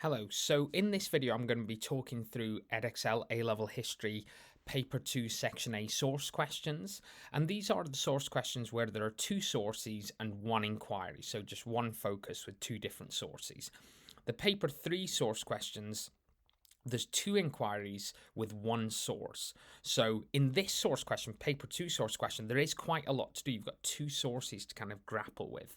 Hello, so in this video I'm going to be talking through Edexcel A-Level History Paper 2 Section A source questions, and these are the source questions where there are two sources and one inquiry, so just one focus with two different sources. The Paper 3 source questions, there's two inquiries with one source. So in this source question, Paper 2 source question, there is quite a lot to do. You've got two sources to kind of grapple with.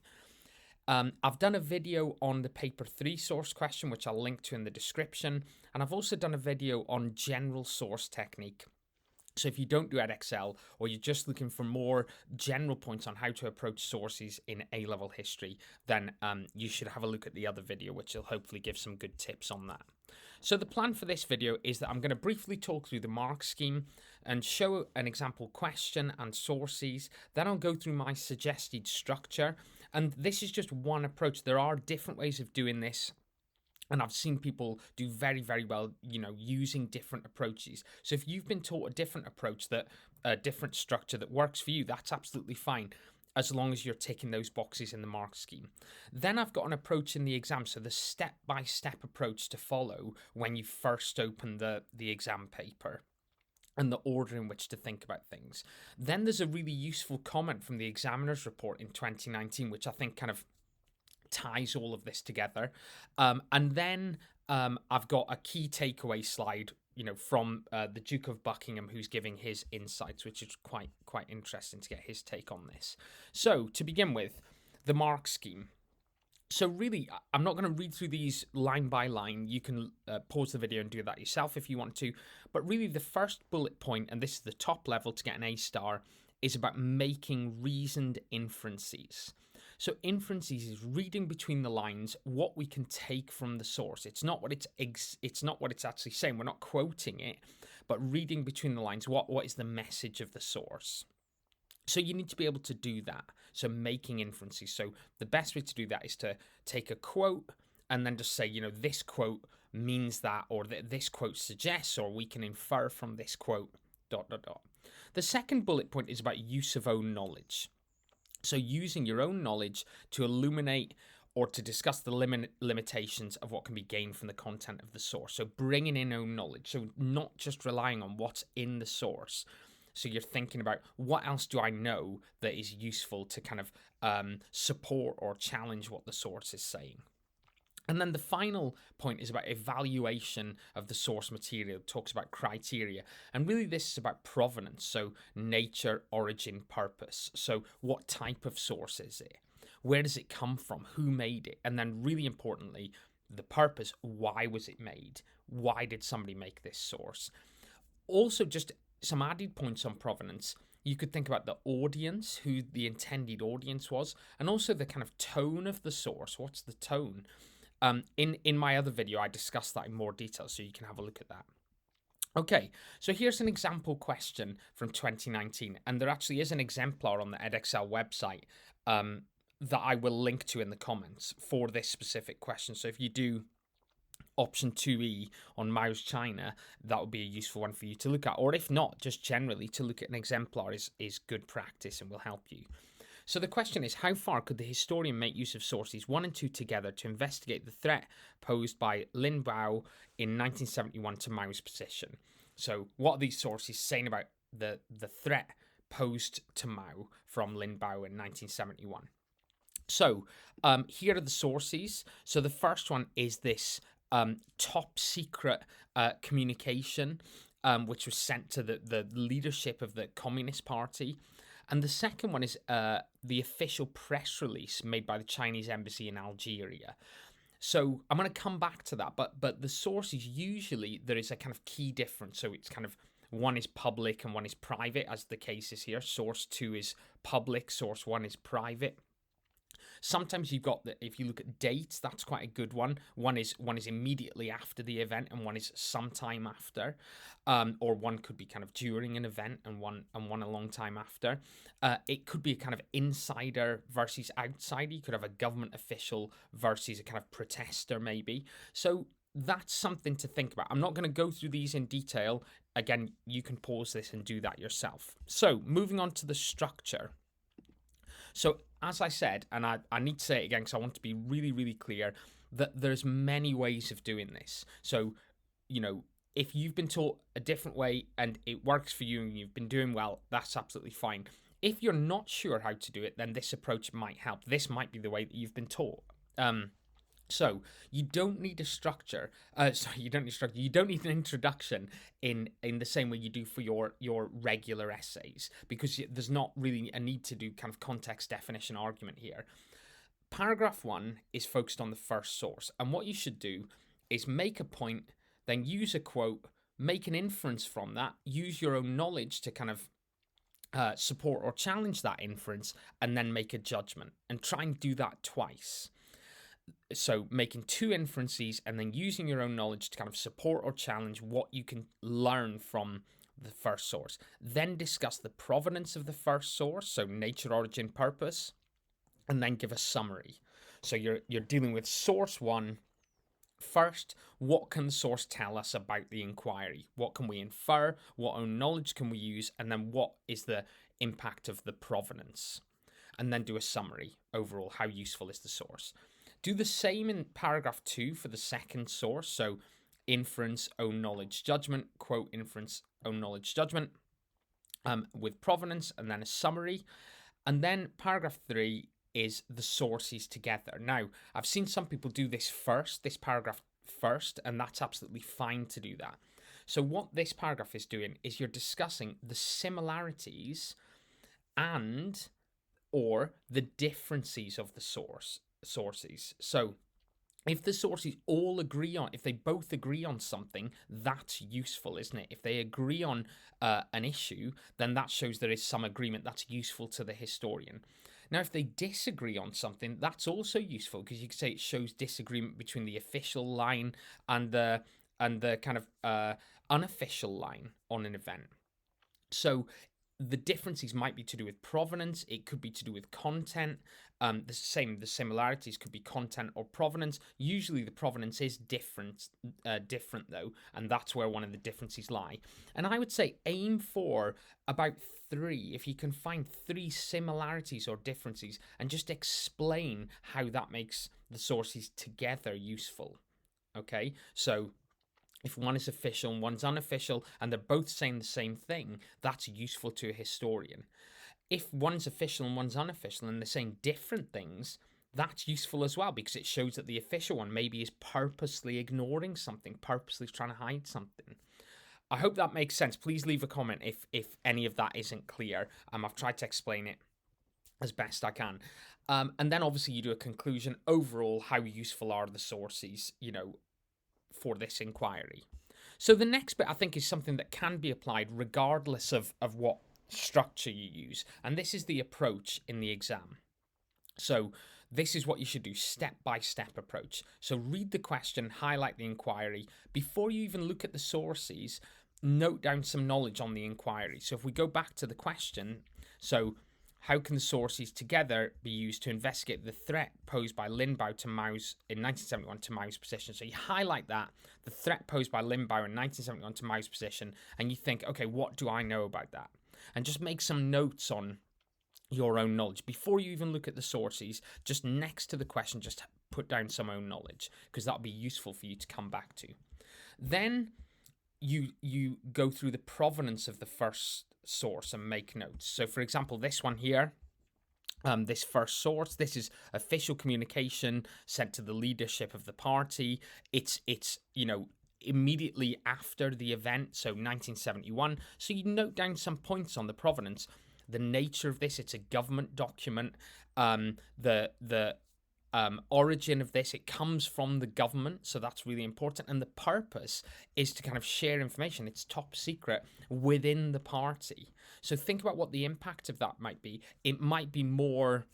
I've done a video on the paper 3 source question, which I'll link to in the description. And I've also done a video on general source technique. So if you don't do Edexcel or you're just looking for more general points on how to approach sources in A-level history, then you should have a look at the other video, which will hopefully give some good tips on that. So the plan for this video is that I'm going to briefly talk through the mark scheme and show an example question and sources. Then I'll go through my suggested structure. And this is just one approach. There are different ways of doing this. And I've seen people do very, very well, using different approaches. So if you've been taught a different approach, that a different structure that works for you, that's absolutely fine, as long as you're ticking those boxes in the mark scheme. Then I've got an approach in the exam, so the step-by-step approach to follow when you first open the exam paper, and the order in which to think about things. Then there's a really useful comment from the examiner's report in 2019, which I think kind of ties all of this together. And then I've got a key takeaway slide, from the Duke of Buckingham, who's giving his insights, which is quite interesting to get his take on this. So to begin with, the mark scheme. So really, I'm not going to read through these line by line. You can pause the video and do that yourself if you want to. But really, the first bullet point, and this is the top level to get an A star, is about making reasoned inferences. So inferences is reading between the lines what we can take from the source. It's not what it's actually saying. We're not quoting it, but reading between the lines. What is the message of the source? So you need to be able to do that. So making inferences. So the best way to do that is to take a quote and then just say, this quote means that, or this quote suggests, or we can infer from this quote, ... The second bullet point is about use of own knowledge. So using your own knowledge to illuminate or to discuss the limitations of what can be gained from the content of the source. So bringing in own knowledge. So not just relying on what's in the source. So you're thinking about what else do I know that is useful to kind of support or challenge what the source is saying. And then the final point is about evaluation of the source material. It talks about criteria. And really this is about provenance. So nature, origin, purpose. So what type of source is it? Where does it come from? Who made it? And then really importantly, the purpose. Why was it made? Why did somebody make this source? Also, just some added points on provenance. You could think about the audience, who the intended audience was, and also the kind of tone of the source. What's the tone? In my other video, I discussed that in more detail, so you can have a look at that. Okay, so here's an example question from 2019, and there actually is an exemplar on the Edexcel website that I will link to in the comments for this specific question. So if you do option 2E on Mao's China, that would be a useful one for you to look at. Or if not, just generally to look at an exemplar is good practice and will help you. So the question is, how far could the historian make use of sources 1 and 2 together to investigate the threat posed by Lin Bao in 1971 to Mao's position? So what are these sources saying about the threat posed to Mao from Lin Bao in 1971? So here are the sources. So the first one is this top secret communication, which was sent to the leadership of the Communist Party. And the second one is the official press release made by the Chinese embassy in Algeria. So I'm going to come back to that, but the sources, usually there is a kind of key difference. So it's kind of one is public and one is private, as the case is here. Source 2 is public, source 1 is private. Sometimes you've got if you look at dates, that's quite a good one. One is immediately after the event, and one is sometime after, or one could be kind of during an event, and one a long time after. It could be a kind of insider versus outsider. You could have a government official versus a kind of protester, maybe. So that's something to think about. I'm not going to go through these in detail. Again, you can pause this and do that yourself. So moving on to the structure. So as I said, and I need to say it again because I want to be really, really clear, that there's many ways of doing this. So, if you've been taught a different way and it works for you and you've been doing well, that's absolutely fine. If you're not sure how to do it, then this approach might help. This might be the way that you've been taught. So you don't need a structure. You don't need structure. You don't need an introduction in the same way you do for your regular essays, because there's not really a need to do kind of context, definition, argument here. Paragraph 1 is focused on the first source, and what you should do is make a point, then use a quote, make an inference from that, use your own knowledge to kind of support or challenge that inference, and then make a judgment, and try and do that twice. So making 2 inferences and then using your own knowledge to kind of support or challenge what you can learn from the first source. Then discuss the provenance of the first source, so nature, origin, purpose, and then give a summary. So you're dealing with source 1 first. What can the source tell us about the inquiry? What can we infer? What own knowledge can we use? And then what is the impact of the provenance? And then do a summary overall. How useful is the source? Do the same in paragraph 2 for the second source. So inference, own knowledge, judgment, quote, inference, own knowledge, judgment, with provenance, and then a summary. And then paragraph 3 is the sources together. Now, I've seen some people do this paragraph first, and that's absolutely fine to do that. So what this paragraph is doing is you're discussing the similarities and or the differences of the sources. So if the sources all agree on, if they both agree on something, that's useful, isn't it? If they agree on an issue, then that shows there is some agreement that's useful to the historian. Now, if they disagree on something, that's also useful, because you could say it shows disagreement between the official line and the kind of unofficial line on an event. So the differences might be to do with provenance. It could be to do with content. The similarities could be content or provenance. Usually the provenance is different though, and that's where one of the differences lie. And I would say aim for about 3, if you can find 3 similarities or differences, and just explain how that makes the sources together useful. Okay, so if one is official and one's unofficial and they're both saying the same thing, that's useful to a historian. If one's official and one's unofficial and they're saying different things, that's useful as well, because it shows that the official one maybe is purposely ignoring something, purposely trying to hide something. I hope that makes sense. Please leave a comment if any of that isn't clear. I've tried to explain it as best I can. And then obviously you do a conclusion. Overall, how useful are the sources, for this inquiry? So the next bit, I think, is something that can be applied regardless of what structure you use. And this is the approach in the exam. So this is what you should do, step-by-step approach. So read the question, highlight the inquiry. Before you even look at the sources, note down some knowledge on the inquiry. So if we go back to the question, so how can the sources together be used to investigate the threat posed by Linbao to Mao's in 1971 to Mao's position? So you highlight that, the threat posed by Linbao in 1971 to Mao's position, and you think, okay, what do I know about that? And just make some notes on your own knowledge. Before you even look at the sources, just next to the question, just put down some own knowledge, because that'll be useful for you to come back to. Then you go through the provenance of the first source and make notes. So for example, this one here, this first source, this is official communication sent to the leadership of the party. It's immediately after the event, so 1971. So you note down some points on the provenance, the nature of this. It's a government document. The origin of this, it comes from the government, so that's really important. And the purpose is to kind of share information. It's top secret within the party. So think about what the impact of that might be. It might be more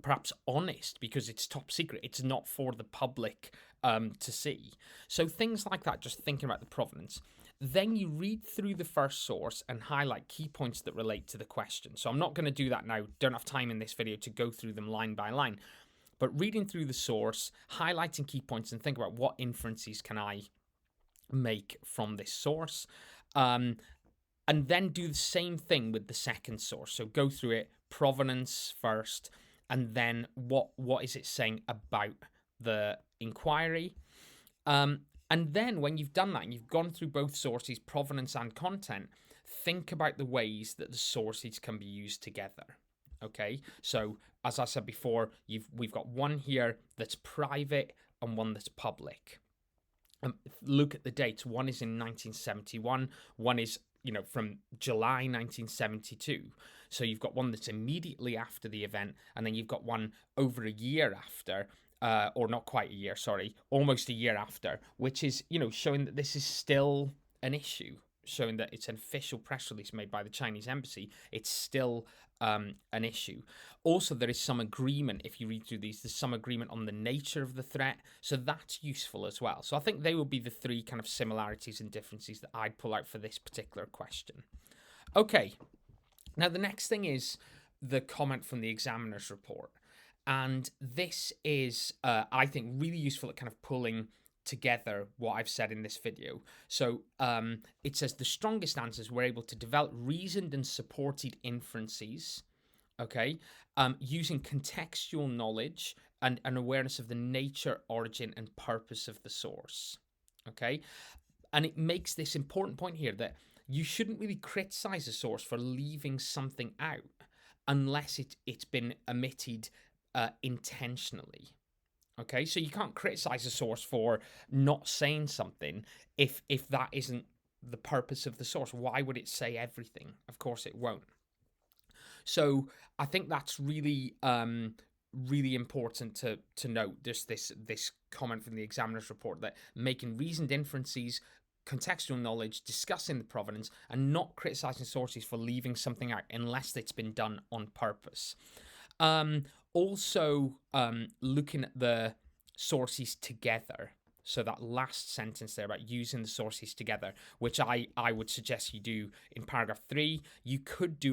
perhaps honest because it's top secret. It's not for the public to see. So things like that, just thinking about the provenance. Then you read through the first source and highlight key points that relate to the question. So I'm not going to do that now. Don't have time in this video to go through them line by line. But reading through the source, highlighting key points, and think about what inferences can I make from this source. And then do the same thing with the second source. So go through it, provenance first, and then what is it saying about the inquiry. And then when you've done that and you've gone through both sources, provenance and content, think about the ways that the sources can be used together. Okay, so as I said before, we've got one here that's private and one that's public. Look at the dates. One is in 1971. One is, from July 1972. So you've got one that's immediately after the event, and then you've got one over a year after, or not quite a year, sorry, almost a year after, which is, showing that this is still an issue, showing that it's an official press release made by the Chinese embassy. It's still an issue. Also, there is some agreement, if you read through these, there's some agreement on the nature of the threat, so that's useful as well. So I think they will be the three kind of similarities and differences that I'd pull out for this particular question. Okay, now the next thing is the comment from the examiner's report. And this is, I think, really useful at kind of pulling together what I've said in this video. So it says the strongest answers were able to develop reasoned and supported inferences, okay, using contextual knowledge and an awareness of the nature, origin, and purpose of the source, okay? And it makes this important point here that you shouldn't really criticize a source for leaving something out unless it's been omitted intentionally. Okay, so you can't criticize a source for not saying something if that isn't the purpose of the source. Why would it say everything? Of course it won't. So I think that's really really important to note. Just this comment from the examiner's report that making reasoned inferences, contextual knowledge, discussing the provenance, and not criticizing sources for leaving something out unless it's been done on purpose. Also, looking at the sources together. So that last sentence there about using the sources together, which I would suggest you do in paragraph 3. You could do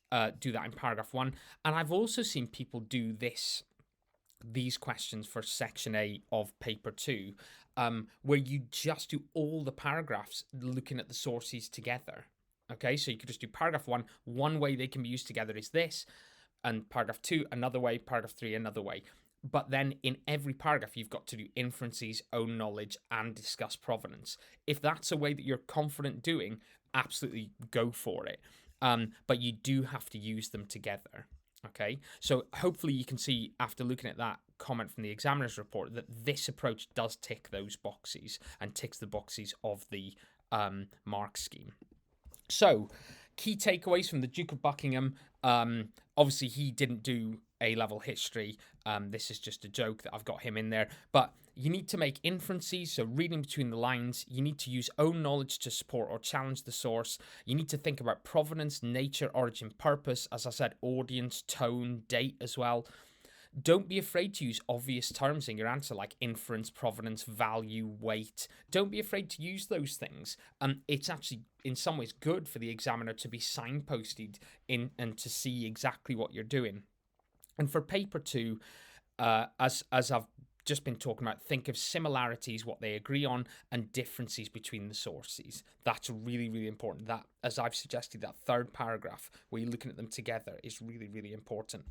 that in paragraph 1. And I've also seen people do these questions for section A of paper 2, where you just do all the paragraphs looking at the sources together. Okay, so you could just do paragraph 1. One way they can be used together is this, and paragraph 2 another way, paragraph 3 another way. But then in every paragraph, you've got to do inferences, own knowledge, and discuss provenance. If that's a way that you're confident doing, absolutely go for it. But you do have to use them together. Okay, so hopefully you can see after looking at that comment from the examiner's report that this approach does tick those boxes and ticks the boxes of the mark scheme. So, key takeaways from the Duke of Buckingham. Obviously, he didn't do A-level history. This is just a joke that I've got him in there. But you need to make inferences, so reading between the lines. You need to use own knowledge to support or challenge the source. You need to think about provenance, nature, origin, purpose. As I said, audience, tone, date as well. Don't be afraid to use obvious terms in your answer like inference, provenance, value, weight. Don't be afraid to use those things. It's actually in some ways good for the examiner to be signposted in and to see exactly what you're doing. And for paper 2, as I've just been talking about, think of similarities, what they agree on, and differences between the sources. That's really, really important. That, as I've suggested, that third paragraph where you're looking at them together is really, really important.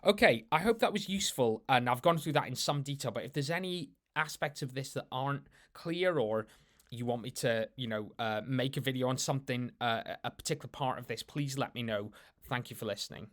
Okay, I hope that was useful, and I've gone through that in some detail, but if there's any aspects of this that aren't clear, or you want me to, make a video on something, a particular part of this, please let me know. Thank you for listening.